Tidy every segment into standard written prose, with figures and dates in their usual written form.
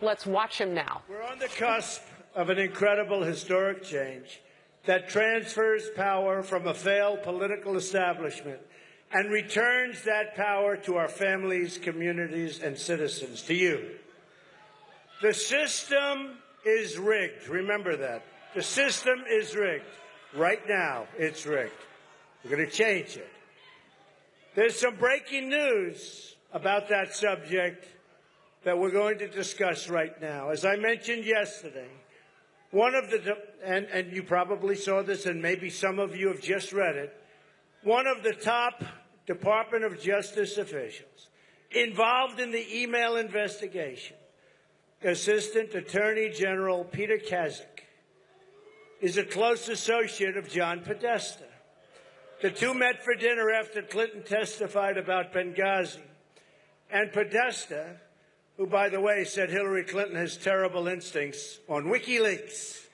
Let's watch him now. We're on the cusp of an incredible historic change that transfers power from a failed political establishment and returns that power to our families, communities, and citizens, to you. The system is rigged. Remember that. The system is rigged. Right now, it's rigged. We're going to change it. There's some breaking news about that subject that we're going to discuss right now. As I mentioned yesterday, one of the, and you probably saw this, and maybe some of you have just read it, one of the top Department of Justice officials involved in the email investigation, Assistant Attorney General Peter Kazik, is a close associate of John Podesta. The two met for dinner after Clinton testified about Benghazi, and Podesta, who, by the way, said Hillary Clinton has terrible instincts on WikiLeaks,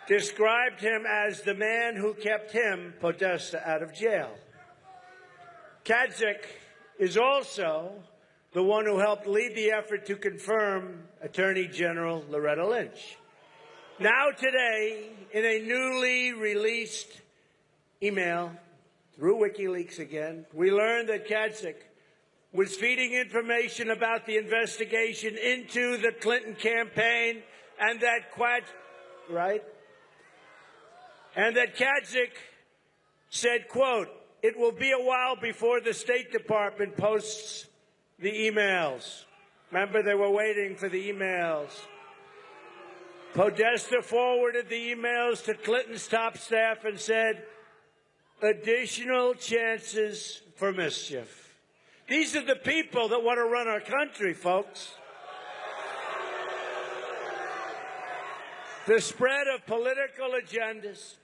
described him as the man who kept him, Podesta, out of jail. Kazik is also the one who helped lead the effort to confirm Attorney General Loretta Lynch. Now today, in a newly released email through WikiLeaks again, we learned that Kazik was feeding information about the investigation into the Clinton campaign, and that Kazik said, quote, "It will be a while before the State Department posts the emails." Remember, they were waiting for the emails. Podesta forwarded the emails to Clinton's top staff and said, "Additional chances for mischief." These are the people that want to run our country, folks. The spread of political agendas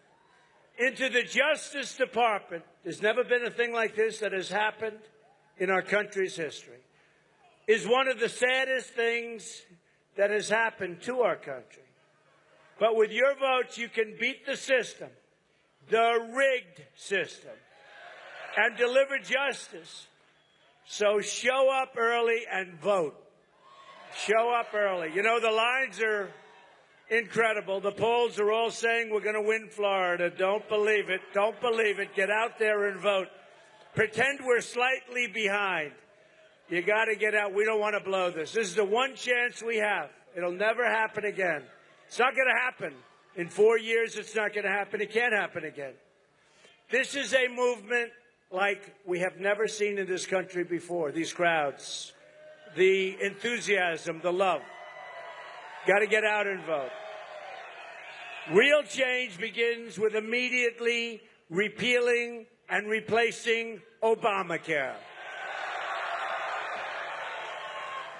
into the Justice Department, there's never been a thing like this that has happened in our country's history, is one of the saddest things that has happened to our country. But with your votes, you can beat the system, the rigged system, and deliver justice. So show up early and vote. Show up early. You know, the lines are incredible. The polls are all saying we're going to win Florida. Don't believe it. Don't believe it. Get out there and vote. Pretend we're slightly behind. You got to get out. We don't want to blow this. This is the one chance we have. It'll never happen again. It's not going to happen. In 4 years, it's not going to happen. It can't happen again. This is a movement like we have never seen in this country before. These crowds, the enthusiasm, the love. Got to get out and vote. Real change begins with immediately repealing and replacing Obamacare.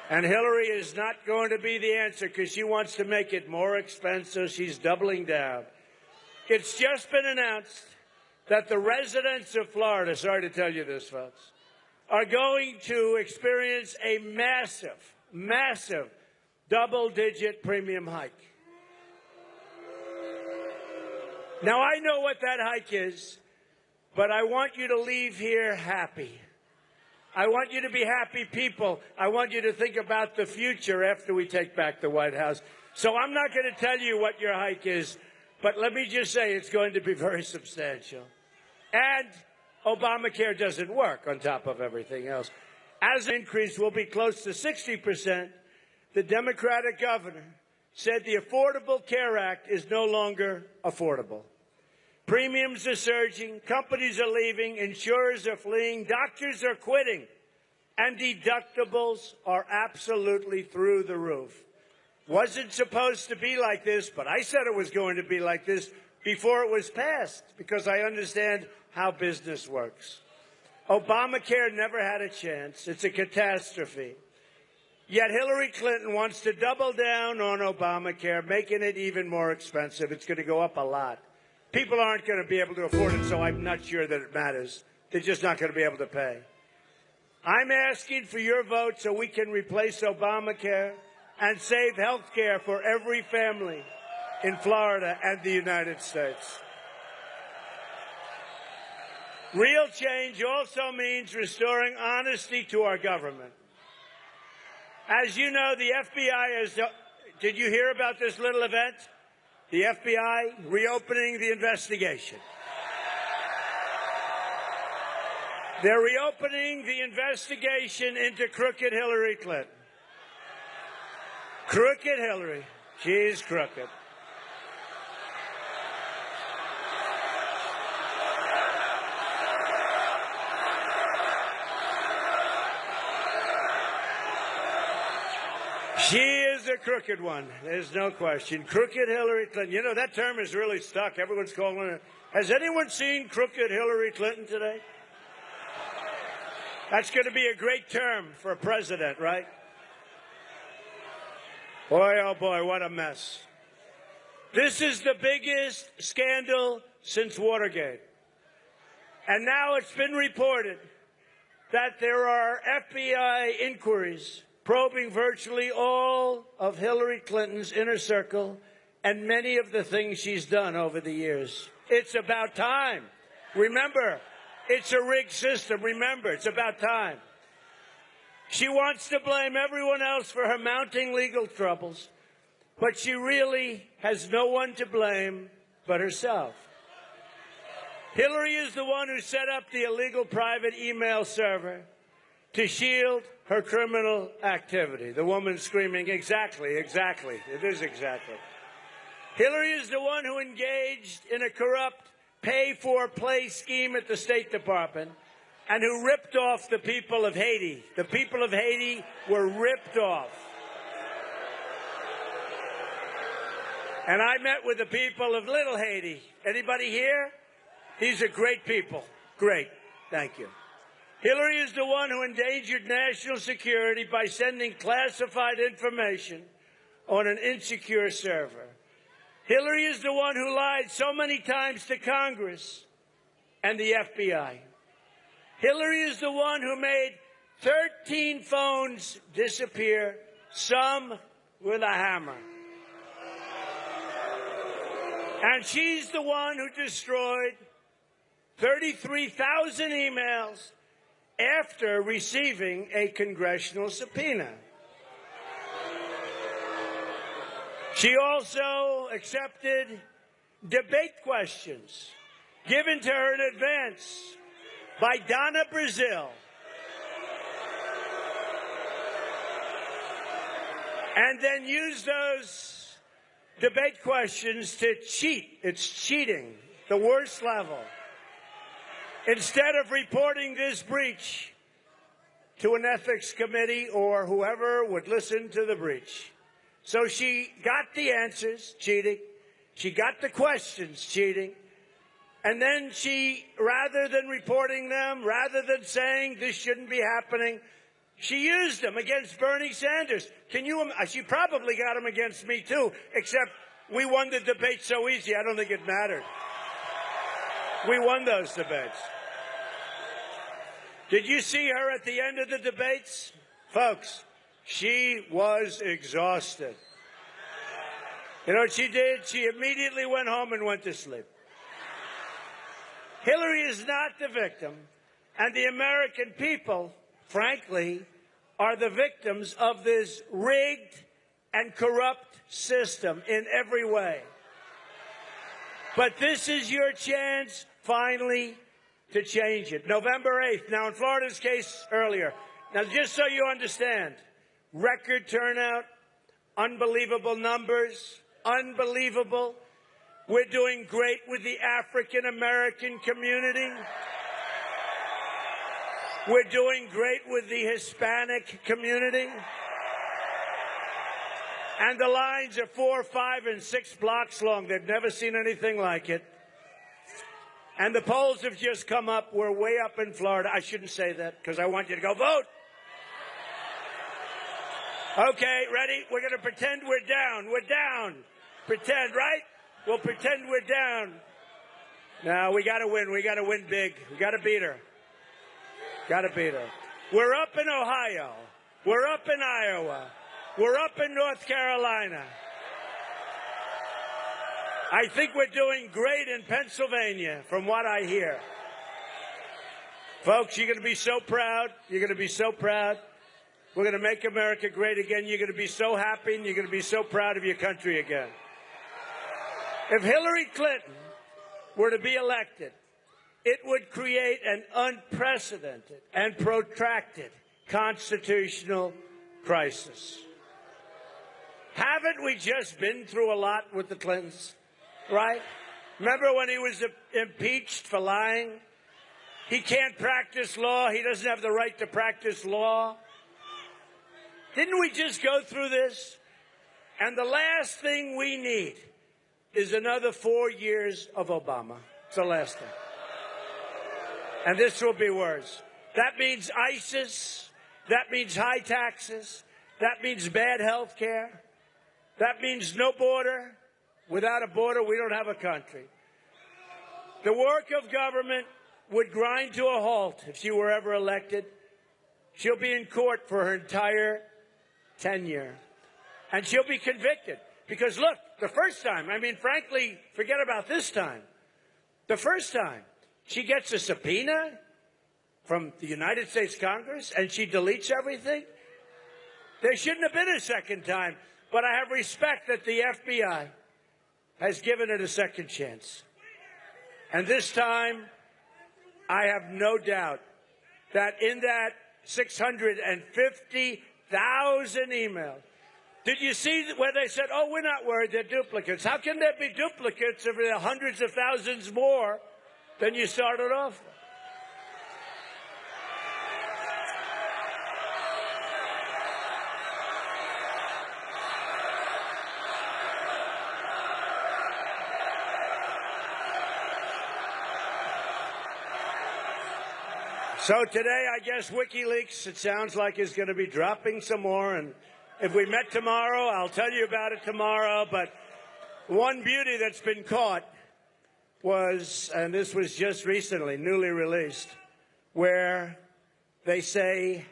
And Hillary is not going to be the answer because she wants to make it more expensive. She's doubling down. It's just been announced that the residents of Florida, sorry to tell you this, folks, are going to experience a massive, massive double-digit premium hike. Now, I know what that hike is, but I want you to leave here happy. I want you to be happy people. I want you to think about the future after we take back the White House. So I'm not going to tell you what your hike is, but let me just say it's going to be very substantial. And Obamacare doesn't work on top of everything else. As an increase will be close to 60%, the Democratic governor said the Affordable Care Act is no longer affordable. Premiums are surging, companies are leaving, insurers are fleeing, doctors are quitting, and deductibles are absolutely through the roof. Wasn't supposed to be like this, but I said it was going to be like this before it was passed because I understand how business works. Obamacare never had a chance. It's a catastrophe. Yet Hillary Clinton wants to double down on Obamacare, making it even more expensive. It's going to go up a lot. People aren't going to be able to afford it, so I'm not sure that it matters. They're just not going to be able to pay. I'm asking for your vote so we can replace Obamacare and save health care for every family in Florida and the United States. Real change also means restoring honesty to our government. As you know, the FBI is... Did you hear about this little event? The FBI reopening the investigation. They're reopening the investigation into crooked Hillary Clinton. Crooked Hillary. She's crooked. She is a crooked one. There's no question. Crooked Hillary Clinton. You know, that term is really stuck. Everyone's calling her. Has anyone seen crooked Hillary Clinton today? That's going to be a great term for a president, right? Boy, oh boy, what a mess. This is the biggest scandal since Watergate. And now it's been reported that there are FBI inquiries probing virtually all of Hillary Clinton's inner circle and many of the things she's done over the years. It's about time. Remember, it's a rigged system. Remember, it's about time. She wants to blame everyone else for her mounting legal troubles, but she really has no one to blame but herself. Hillary is the one who set up the illegal private email server to shield her criminal activity. The woman screaming, exactly, exactly. It is exactly. Hillary is the one who engaged in a corrupt pay-for-play scheme at the State Department and who ripped off the people of Haiti. The people of Haiti were ripped off. And I met with the people of Little Haiti. Anybody here? These are great people. Great. Thank you. Hillary is the one who endangered national security by sending classified information on an insecure server. Hillary is the one who lied so many times to Congress and the FBI. Hillary is the one who made 13 phones disappear, some with a hammer. And she's the one who destroyed 33,000 emails after receiving a congressional subpoena. She also accepted debate questions given to her in advance by Donna Brazile. And then used those debate questions to cheat. It's cheating, the worst level. Instead of reporting this breach to an ethics committee or whoever would listen to the breach. So she got the answers, cheating. She got the questions, cheating. And then she, rather than reporting them, rather than saying this shouldn't be happening, she used them against Bernie Sanders. She probably got them against me too, except we won the debate so easy, I don't think it mattered. We won those debates. Did you see her at the end of the debates? Folks, she was exhausted. You know what she did? She immediately went home and went to sleep. Hillary is not the victim, and the American people, frankly, are the victims of this rigged and corrupt system in every way. But this is your chance, finally, to change it. November 8th. Now, in Florida's case earlier. Now, just so you understand, record turnout, unbelievable numbers, unbelievable. We're doing great with the African-American community. We're doing great with the Hispanic community. And the lines are 4, 5, and 6 blocks long. They've never seen anything like it. And the polls have just come up. We're way up in Florida. I shouldn't say that because I want you to go vote. Okay, ready? We're going to pretend we're down. We're down. Pretend, right? We'll pretend we're down. Now, we got to win. We got to win big. We got to beat her. Got to beat her. We're up in Ohio. We're up in Iowa. We're up in North Carolina. I think we're doing great in Pennsylvania, from what I hear. Folks, you're going to be so proud. You're going to be so proud. We're going to make America great again. You're going to be so happy, and you're going to be so proud of your country again. If Hillary Clinton were to be elected, it would create an unprecedented and protracted constitutional crisis. Haven't we just been through a lot with the Clintons, right? Remember when he was impeached for lying? He can't practice law. He doesn't have the right to practice law. Didn't we just go through this? And the last thing we need is another 4 years of Obama. It's the last thing. And this will be worse. That means ISIS. That means high taxes. That means bad health care. That means no border. Without a border, we don't have a country. The work of government would grind to a halt if she were ever elected. She'll be in court for her entire tenure. And she'll be convicted. Because, look, the first time, frankly, forget about this time. The first time, she gets a subpoena from the United States Congress and she deletes everything. There shouldn't have been a second time. But I have respect that the FBI has given it a second chance. And this time, I have no doubt that in that 650,000 emails, did you see where they said, oh, we're not worried, they're duplicates? How can there be duplicates if there are hundreds of thousands more than you started off with? So today, I guess WikiLeaks, it sounds like, is going to be dropping some more. And if we met tomorrow, I'll tell you about it tomorrow. But one beauty that's been caught was, and this was just recently, newly released, where they say,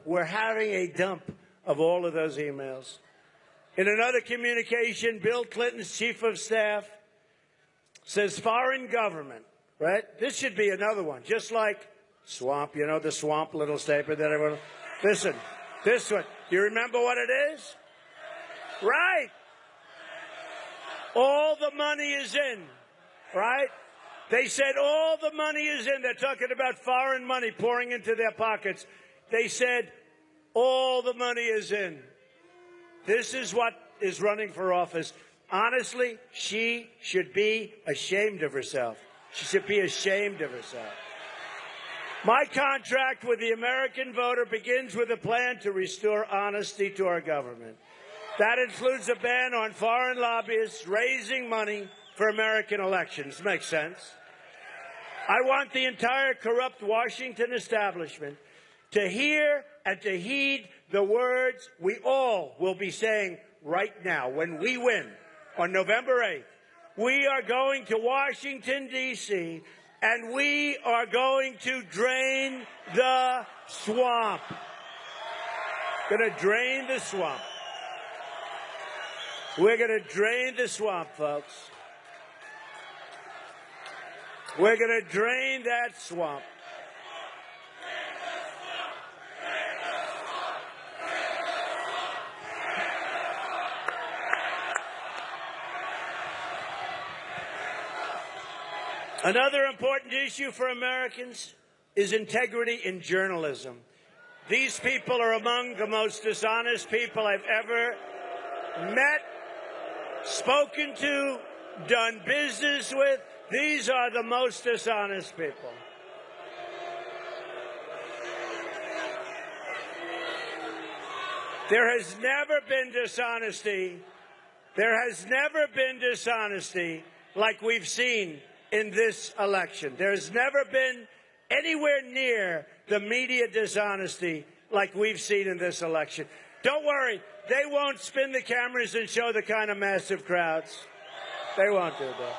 we're having a dump of all of those emails. In another communication, Bill Clinton's chief of staff says foreign government, right? This should be another one, just like Swamp, you know, the Swamp little statement that everyone... Listen, this one, you remember what it is? Right. All the money is in, right? They said all the money is in. They're talking about foreign money pouring into their pockets. They said all the money is in. This is what is running for office. Honestly, she should be ashamed of herself. She should be ashamed of herself. My contract with the American voter begins with a plan to restore honesty to our government. That includes a ban on foreign lobbyists raising money for American elections. Makes sense. I want the entire corrupt Washington establishment to hear and to heed the words we all will be saying right now when we win on November 8th. We are going to Washington, D.C., and we are going to drain the swamp. Going to drain the swamp. We're going to drain the swamp, folks. We're going to drain that swamp. Another important issue for Americans is integrity in journalism. These people are among the most dishonest people I've ever met, spoken to, done business with. These are the most dishonest people. There has never been dishonesty. There has never been dishonesty like we've seen in this election. There's never been anywhere near the media dishonesty like we've seen in this election. Don't worry, they won't spin the cameras and show the kind of massive crowds. They won't do that.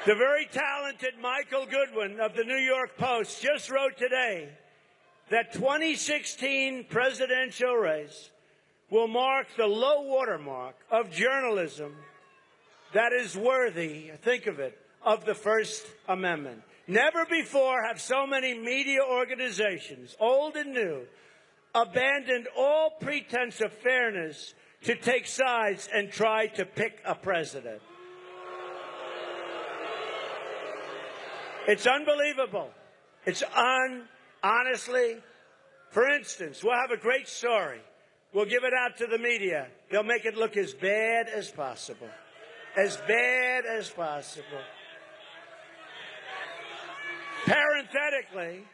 The very talented Michael Goodwin of the New York Post just wrote today that 2016 presidential race will mark the low water mark of journalism that is worthy, think of it, of the First Amendment. Never before have so many media organizations, old and new, abandoned all pretense of fairness to take sides and try to pick a president. It's unbelievable. It's honestly, for instance, we'll have a great story. We'll give it out to the media. They'll make it look as bad as possible. As bad as possible. Parenthetically,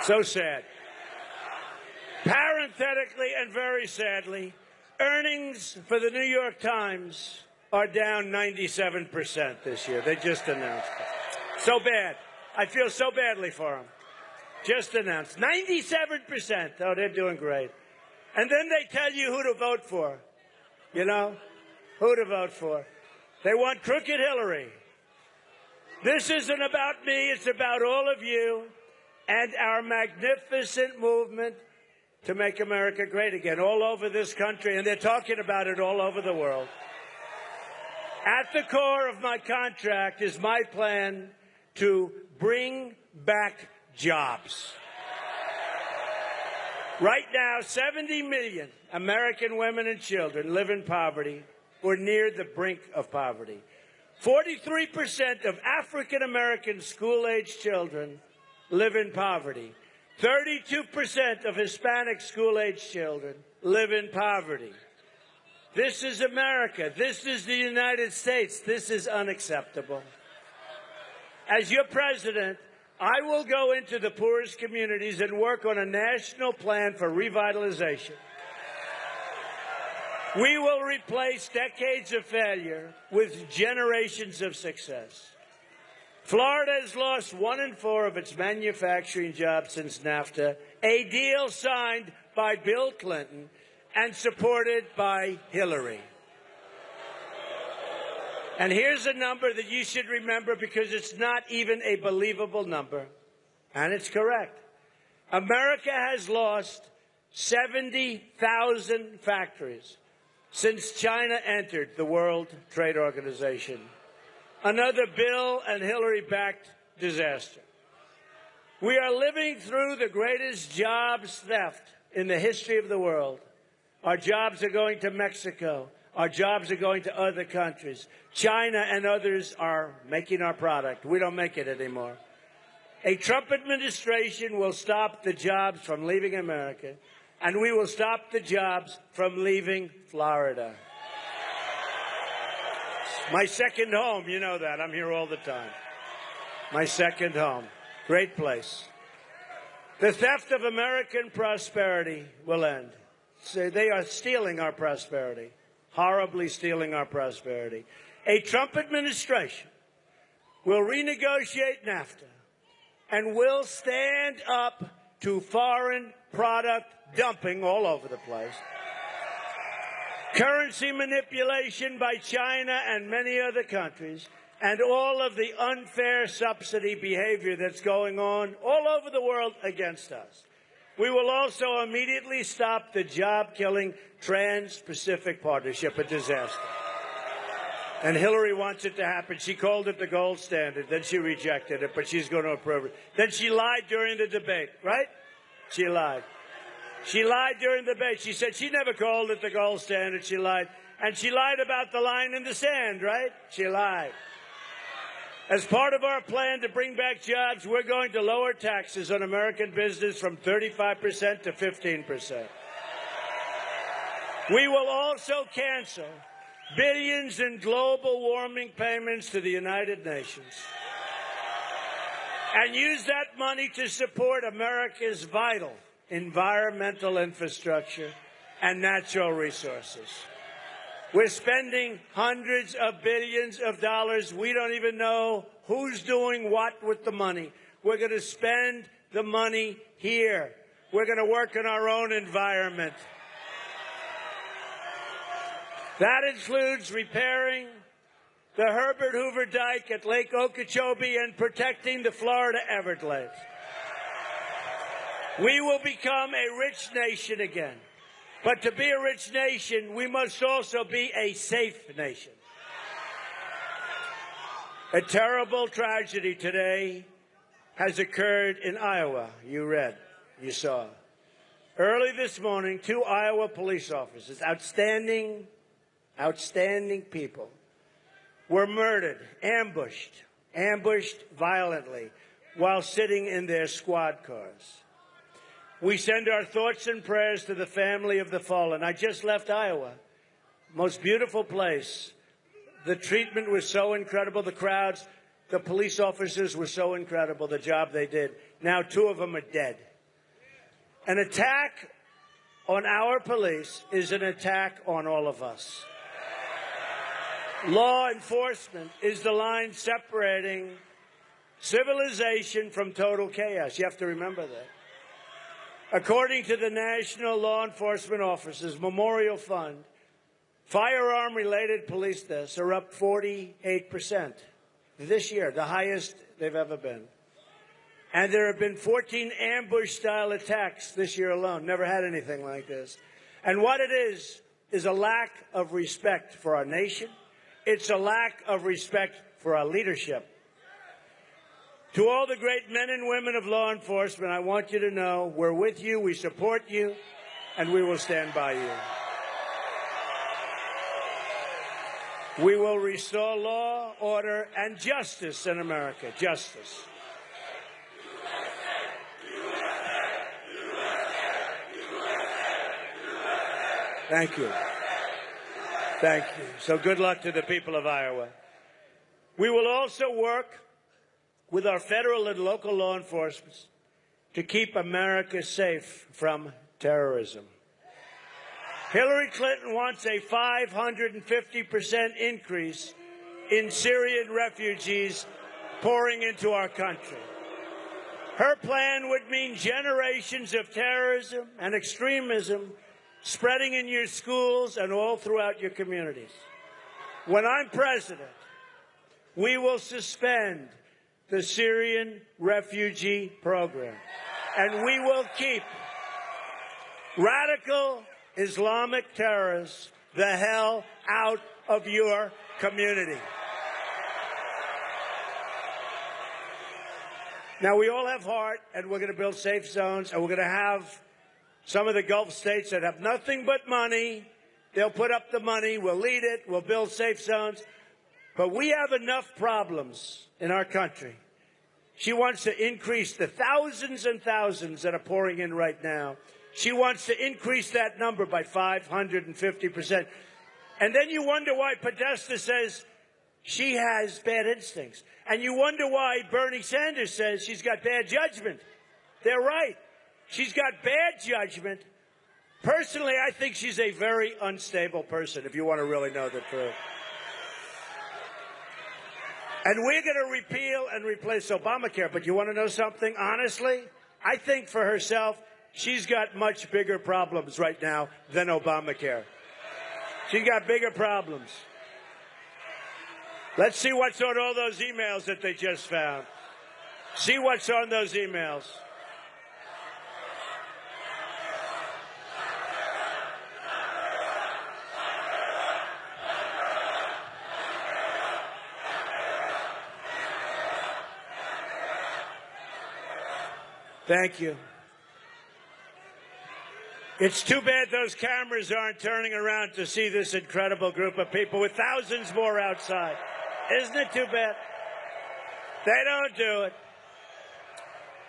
so sad. Parenthetically and very sadly, earnings for the New York Times are down 97% this year. They just announced it. So bad. I feel so badly for them. Just announced. 97%. Oh, they're doing great. And then they tell you who to vote for. You know? Who to vote for. They want crooked Hillary. This isn't about me. It's about all of you and our magnificent movement to make America great again all over this country. And they're talking about it all over the world. At the core of my contract is my plan to bring back jobs. Right now, 70 million American women and children live in poverty or near the brink of poverty. 43% of African American school-age children live in poverty. 32% of Hispanic school-age children live in poverty. This is America. This is the United States. This is unacceptable. As your president, I will go into the poorest communities and work on a national plan for revitalization. We will replace decades of failure with generations of success. Florida has lost 1 in 4 of its manufacturing jobs since NAFTA, a deal signed by Bill Clinton and supported by Hillary. And here's a number that you should remember because it's not even a believable number, and it's correct. America has lost 70,000 factories since China entered the World Trade Organization. Another Bill and Hillary-backed disaster. We are living through the greatest jobs theft in the history of the world. Our jobs are going to Mexico. Our jobs are going to other countries. China and others are making our product. We don't make it anymore. A Trump administration will stop the jobs from leaving America, and we will stop the jobs from leaving Florida. My second home, you know that. I'm here all the time. My second home. Great place. The theft of American prosperity will end. So they are stealing our prosperity, horribly stealing our prosperity. A Trump administration will renegotiate NAFTA and will stand up to foreign product dumping all over the place. Currency manipulation by China and many other countries, and all of the unfair subsidy behavior that's going on all over the world against us. We will also immediately stop the job-killing Trans-Pacific Partnership, a disaster. And Hillary wants it to happen. She called it the gold standard. Then she rejected it, but she's going to approve it. Then she lied during the debate, right? She lied. She lied during the debate. She said she never called it the gold standard. She lied. And she lied about the line in the sand, right? She lied. As part of our plan to bring back jobs, we're going to lower taxes on American business from 35% to 15%. We will also cancel billions in global warming payments to the United Nations and use that money to support America's vital environmental infrastructure and natural resources. We're spending hundreds of billions of dollars. We don't even know who's doing what with the money. We're going to spend the money here. We're going to work on our own environment. That includes repairing the Herbert Hoover Dike at Lake Okeechobee, and protecting the Florida Everglades. We will become a rich nation again. But to be a rich nation, we must also be a safe nation. A terrible tragedy today has occurred in Iowa. You read, you saw. Early this morning, 2 Iowa police officers, outstanding people, were murdered, ambushed violently while sitting in their squad cars. We send our thoughts and prayers to the family of the fallen. I just left Iowa. Most beautiful place. The treatment was so incredible. The crowds, the police officers were so incredible, the job they did. Now 2 of them are dead. An attack on our police is an attack on all of us. Law enforcement is the line separating civilization from total chaos. You have to remember that. According to the National Law Enforcement Officers Memorial Fund, firearm-related police deaths are up 48% this year, the highest they've ever been. And there have been 14 ambush-style attacks this year alone. Never had anything like this. And what it is a lack of respect for our nation. It's a lack of respect for our leadership. To all the great men and women of law enforcement, I want you to know we're with you, we support you, and we will stand by you. We will restore law, order, and justice in America. Justice. Thank you. Thank you. So good luck to the people of Iowa. We will also work with our federal and local law enforcement to keep America safe from terrorism. Hillary Clinton wants a 550% increase in Syrian refugees pouring into our country. Her plan would mean generations of terrorism and extremism spreading in your schools and all throughout your communities. When I'm president, we will suspend the Syrian refugee program, and we will keep radical Islamic terrorists the hell out of your community. Now, we all have heart, and we're going to build safe zones, and we're going to have some of the Gulf states that have nothing but money. They'll put up the money, we'll lead it, we'll build safe zones. But we have enough problems in our country. She wants to increase the thousands and thousands that are pouring in right now. She wants to increase that number by 550%. And then you wonder why Podesta says she has bad instincts. And you wonder why Bernie Sanders says she's got bad judgment. They're right. She's got bad judgment. Personally, I think she's a very unstable person, if you want to really know the truth. And we're going to repeal and replace Obamacare. But you want to know something? Honestly, I think for herself, she's got much bigger problems right now than Obamacare. She's got bigger problems. Let's see what's on all those emails that they just found. See what's on those emails. Thank you. It's too bad those cameras aren't turning around to see this incredible group of people with thousands more outside. Isn't it too bad? They don't do it.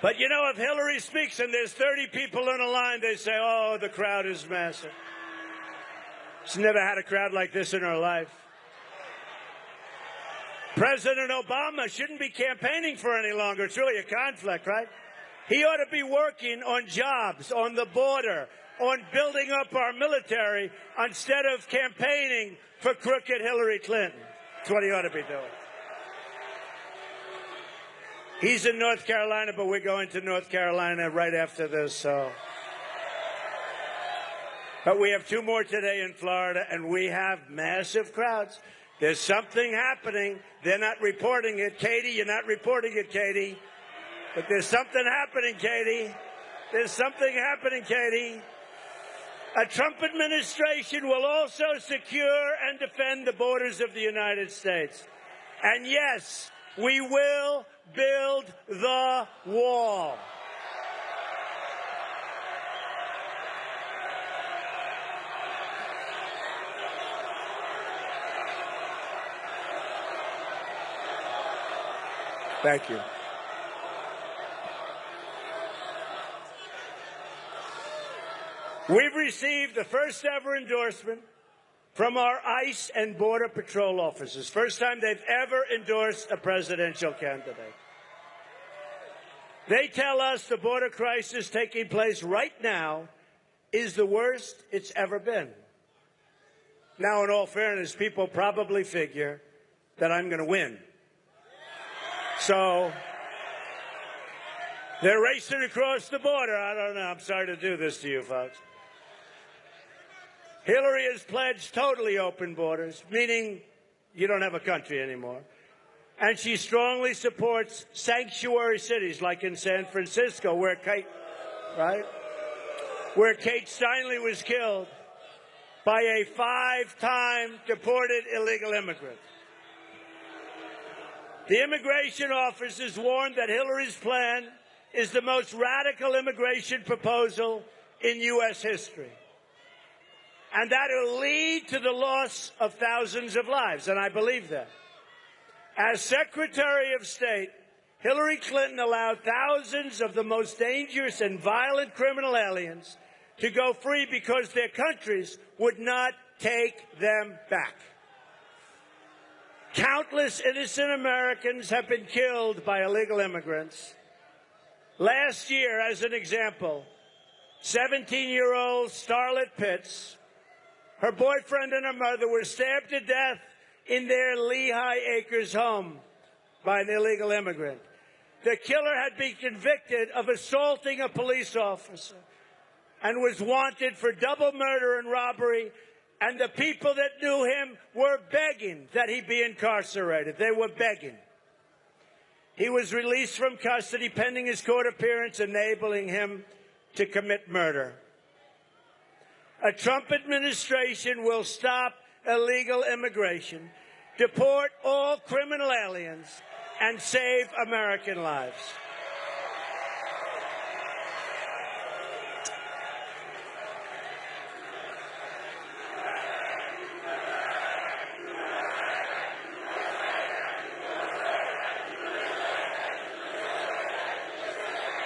But, you know, if Hillary speaks and there's 30 people in a line, they say, oh, the crowd is massive. She's never had a crowd like this in her life. President Obama shouldn't be campaigning for any longer. It's really a conflict, right? He ought to be working on jobs, on the border, on building up our military instead of campaigning for crooked Hillary Clinton. That's what he ought to be doing. He's in North Carolina, but we're going to North Carolina right after this. So. But we have 2 more today in Florida, and we have massive crowds. There's something happening. They're not reporting it. Katie, you're not reporting it, Katie. But there's something happening, Katie. There's something happening, Katie. A Trump administration will also secure and defend the borders of the United States. And yes, we will build the wall. Thank you. We've received the first ever endorsement from our ICE and Border Patrol officers. First time they've ever endorsed a presidential candidate. They tell us the border crisis taking place right now is the worst it's ever been. Now, in all fairness, people probably figure that I'm going to win. So they're racing across the border. I don't know. I'm sorry to do this to you, folks. Hillary has pledged totally open borders, meaning you don't have a country anymore. And she strongly supports sanctuary cities like in San Francisco, where Kate Steinle was killed by a 5-time deported illegal immigrant. The immigration officers warned that Hillary's plan is the most radical immigration proposal in U.S. history, and that it will lead to the loss of thousands of lives, and I believe that. As Secretary of State, Hillary Clinton allowed thousands of the most dangerous and violent criminal aliens to go free because their countries would not take them back. Countless innocent Americans have been killed by illegal immigrants. Last year, as an example, 17-year-old Starlet Pitts, her boyfriend and her mother were stabbed to death in their Lehigh Acres home by an illegal immigrant. The killer had been convicted of assaulting a police officer and was wanted for double murder and robbery, and the people that knew him were begging that he be incarcerated. They were begging. He was released from custody pending his court appearance, enabling him to commit murder. A Trump administration will stop illegal immigration, deport all criminal aliens, and save American lives.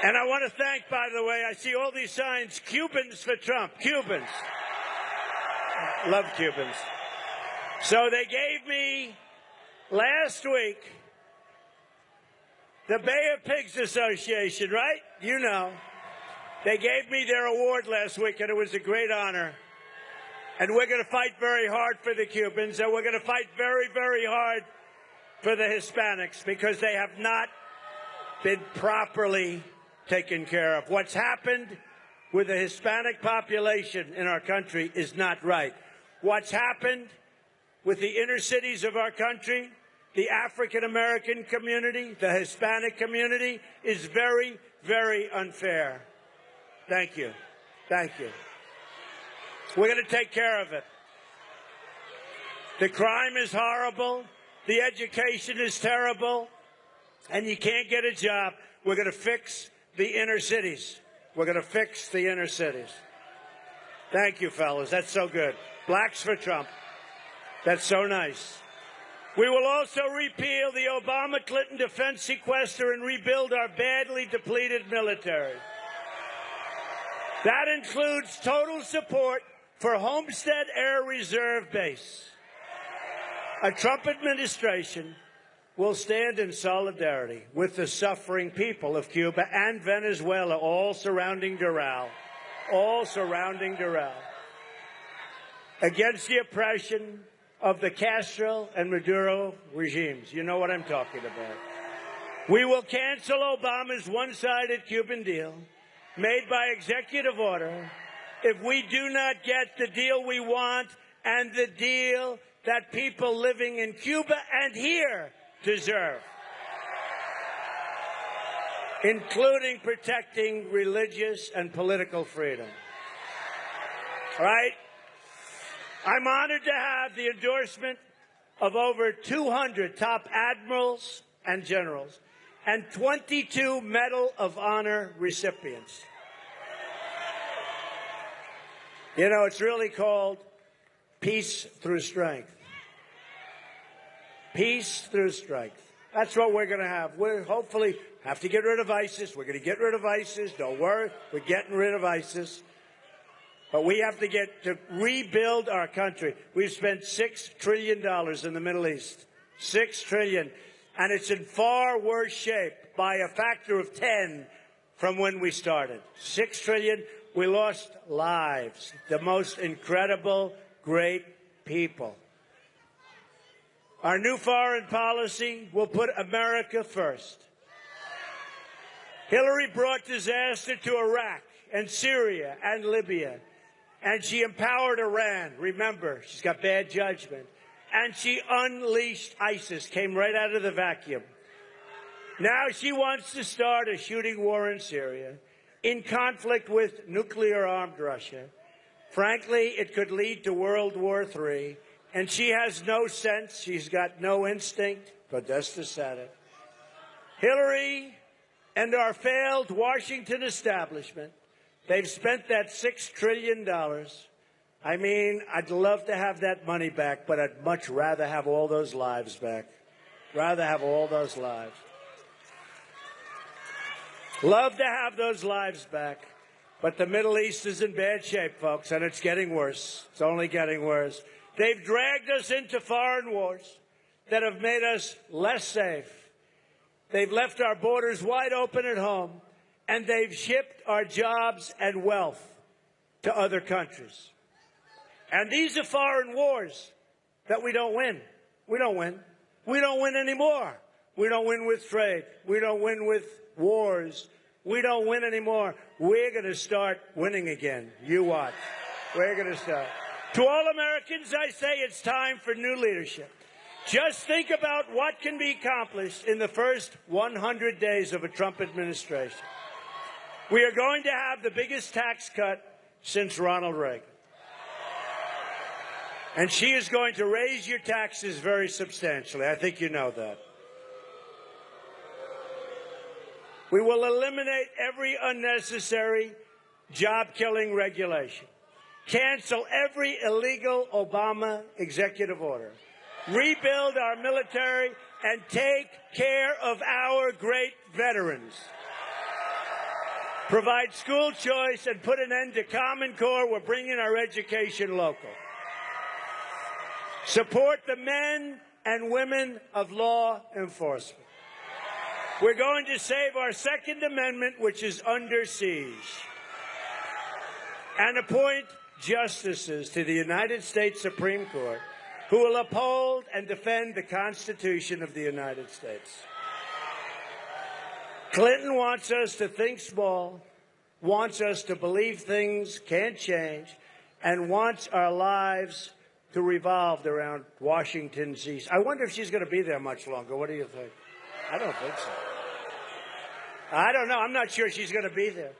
And I want to thank, by the way, I see all these signs, Cubans for Trump, Cubans. Love Cubans. So they gave me, last week, the Bay of Pigs Association, right? You know. They gave me their award last week, and it was a great honor. And we're going to fight very hard for the Cubans, and we're going to fight very, very hard for the Hispanics, because they have not been properly taken care of. What's happened with the Hispanic population in our country is not right. What's happened with the inner cities of our country, the African-American community, the Hispanic community, is very, very unfair. Thank you. Thank you. We're going to take care of it. The crime is horrible. The education is terrible. And you can't get a job. We're going to fix the inner cities. We're going to fix the inner cities. Thank you, fellas. That's so good. Blacks for Trump. That's so nice. We will also repeal the Obama-Clinton defense sequester and rebuild our badly depleted military. That includes total support for Homestead Air Reserve Base. A Trump administration will stand in solidarity with the suffering people of Cuba and Venezuela, all surrounding Doral, against the oppression of the Castro and Maduro regimes. You know what I'm talking about. We will cancel Obama's one-sided Cuban deal made by executive order if we do not get the deal we want, and the deal that people living in Cuba and here deserve, including protecting religious and political freedom. Right? I'm honored to have the endorsement of over 200 top admirals and generals and 22 Medal of Honor recipients. You know, it's really called peace through strength. Peace through strength. That's what we're going to have. We'll hopefully have to get rid of ISIS. We're going to get rid of ISIS. Don't worry. We're getting rid of ISIS. But we have to rebuild our country. We've spent $6 trillion in the Middle East. $6 trillion. And it's in far worse shape by a factor of 10 from when we started. $6 trillion. We lost lives. The most incredible, great people. Our new foreign policy will put America first. Hillary brought disaster to Iraq and Syria and Libya. And she empowered Iran. Remember, she's got bad judgment. And she unleashed ISIS, came right out of the vacuum. Now she wants to start a shooting war in Syria in conflict with nuclear-armed Russia. Frankly, it could lead to World War III. And she has no sense. She's got no instinct. Podesta said it. Hillary and our failed Washington establishment, they've spent that $6 trillion. I mean, I'd love to have that money back, but I'd much rather have all those lives back. Rather have all those lives. Love to have those lives back. But the Middle East is in bad shape, folks, and it's getting worse. It's only getting worse. They've dragged us into foreign wars that have made us less safe. They've left our borders wide open at home, and they've shipped our jobs and wealth to other countries. And these are foreign wars that we don't win. We don't win. We don't win anymore. We don't win with trade. We don't win with wars. We don't win anymore. We're going to start winning again. You watch. We're going to start. To all Americans, I say it's time for new leadership. Just think about what can be accomplished in the first 100 days of a Trump administration. We are going to have the biggest tax cut since Ronald Reagan. And she is going to raise your taxes very substantially. I think you know that. We will eliminate every unnecessary job-killing regulation. Cancel every illegal Obama executive order. Rebuild our military and take care of our great veterans. Provide school choice and put an end to Common Core. We're bringing our education local. Support the men and women of law enforcement. We're going to save our Second Amendment, which is under siege. And appoint justices to the United States Supreme Court who will uphold and defend the Constitution of the United States. Clinton wants us to think small, wants us to believe things can't change, and wants our lives to revolve around Washington, D.C. I wonder if she's going to be there much longer. What do you think? I don't think so. I don't know. I'm not sure she's going to be there.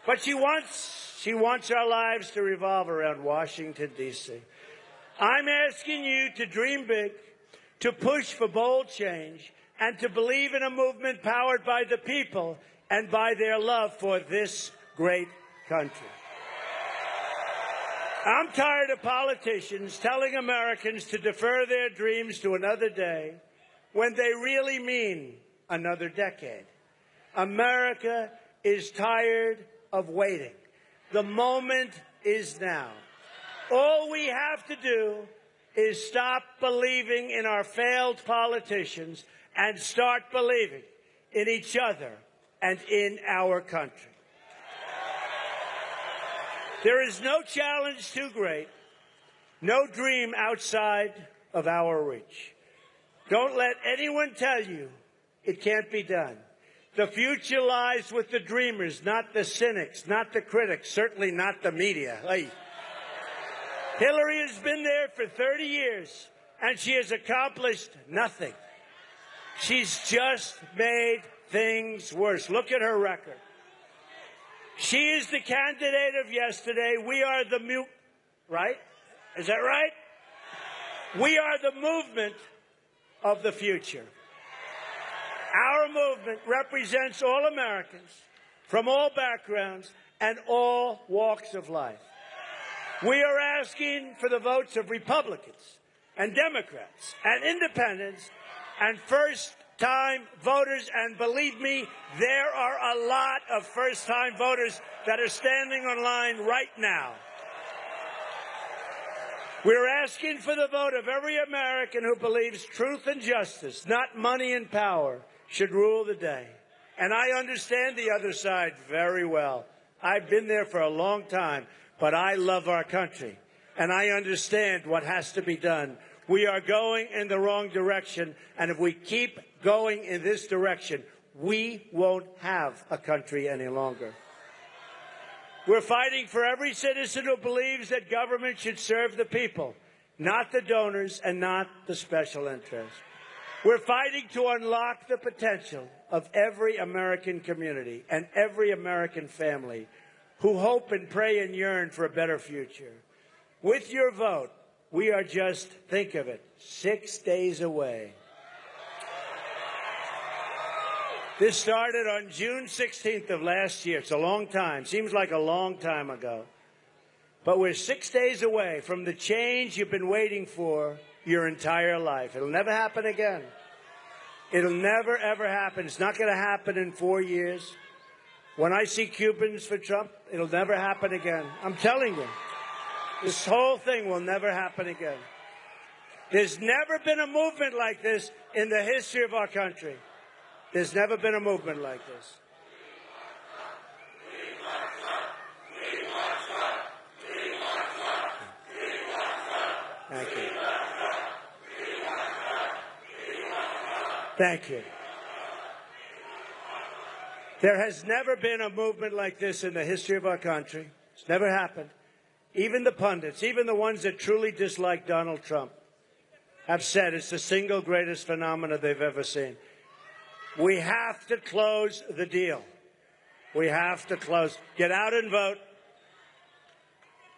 But she wants our lives to revolve around Washington, D.C. I'm asking you to dream big, to push for bold change, and to believe in a movement powered by the people and by their love for this great country. I'm tired of politicians telling Americans to defer their dreams to another day when they really mean another decade. America is tired of waiting. The moment is now. All we have to do is stop believing in our failed politicians and start believing in each other and in our country. There is no challenge too great, no dream outside of our reach. Don't let anyone tell you it can't be done. The future lies with the dreamers, not the cynics, not the critics, certainly not the media. Hey. Hillary has been there for 30 years, and she has accomplished nothing. She's just made things worse. Look at her record. She is the candidate of yesterday. We are the right? Is that right? We are the movement of the future. Our movement represents all Americans from all backgrounds and all walks of life. We are asking for the votes of Republicans and Democrats and independents and first-time voters. And believe me, there are a lot of first-time voters that are standing on line right now. We're asking for the vote of every American who believes truth and justice, not money and power, should rule the day. And I understand the other side very well. I've been there for a long time, but I love our country, and I understand what has to be done. We are going in the wrong direction, and if we keep going in this direction, we won't have a country any longer. We're fighting for every citizen who believes that government should serve the people, not the donors and not the special interests. We're fighting to unlock the potential of every American community and every American family who hope and pray and yearn for a better future. With your vote, we are just, think of it, 6 days away. This started on June 16th of last year. It's a long time. Seems like a long time ago. But we're 6 days away from the change you've been waiting for your entire life. It'll never happen again. It'll never, ever happen. It's not going to happen in 4 years. When I see Cubans for Trump, it'll never happen again. I'm telling you. This whole thing will never happen again. There's never been a movement like this in the history of our country. There's never been a movement like this. Thank you. Thank you. There has never been a movement like this in the history of our country. It's never happened. Even the pundits, even the ones that truly dislike Donald Trump, have said it's the single greatest phenomenon they've ever seen. We have to close the deal. We have to close. Get out and vote.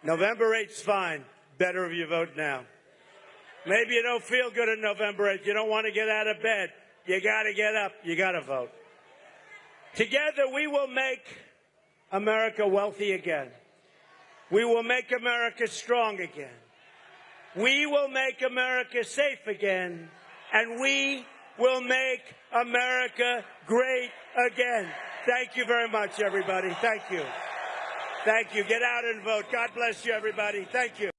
November 8th's fine. Better if you vote now. Maybe you don't feel good on November 8th. You don't want to get out of bed. You got to get up. You got to vote. Together, we will make America wealthy again. We will make America strong again. We will make America safe again. And we will make America great again. Thank you very much, everybody. Thank you. Thank you. Get out and vote. God bless you, everybody. Thank you.